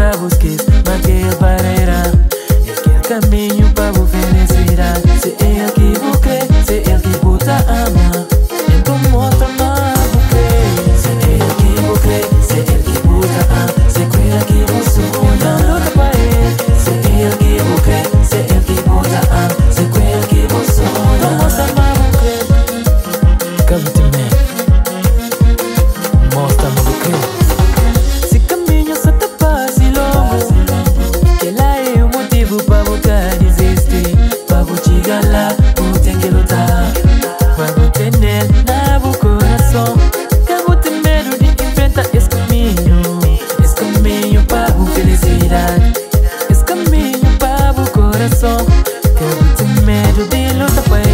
nunca busques manter barreira. É que caminho para a felicidade. Se é ele que busquei, se é ele que puta ama, então mostra-me porque. Se é ele que busquei, se é ele que puta ama, se cuida que vou sonhar. Não luta para ele. Se é ele que busquei, se é ele que puta ama, se cuida que vou sonhar. Então mostra-me porque. Cabe-te-me, mostra-me porque. Se caminho só te passa longo, que lá é o motivo para você desistir. Para você chegar lá, você tem que lutar. Para você ter na o coração. Acabo de medo de enfrentar esse caminho para a felicidade. Esse caminho para o coração. Acabo de medo de lutar para ele.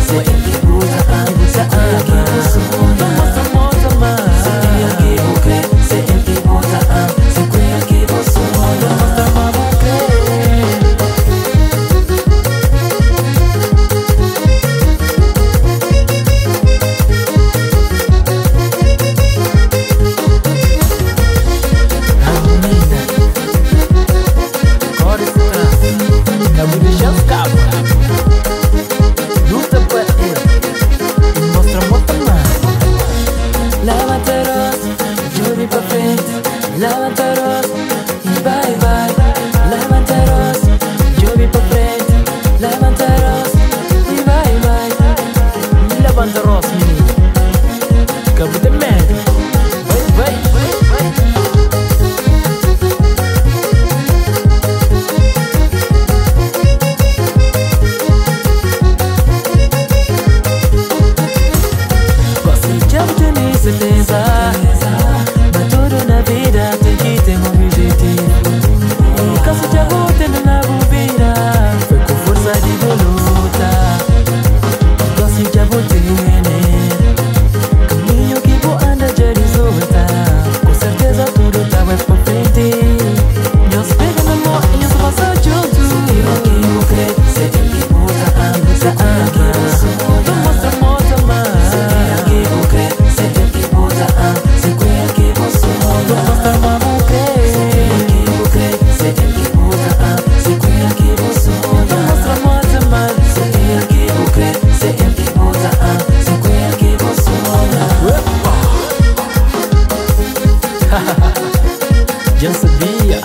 Se ele que luta, mostra mais. Se ele que busca, se ele que luta, se cuida que vou sonhar. Mostra mais levantaros e vai. Levantaros, eu vi pra frente. Levantaros e vai. Levantaros, menino. Cabo de medo. Vai. Você já tem certeza? Mas tudo na vida tem que ter um objetivo. E caso já vou tendo na vida, foi com força de luta. Caso já vou ter, caminho que vou andar já resulta. Com certeza tudo tá mais pra frente. Nós pega na mão e nós passa junto. Se eu que vou crer, se eu que vou dar, se eu que vou sonhar. Então mostra mais. Se eu que vou crer, se eu que vou dar, se eu que vou sonhar. Então mostra mais. Já sabia.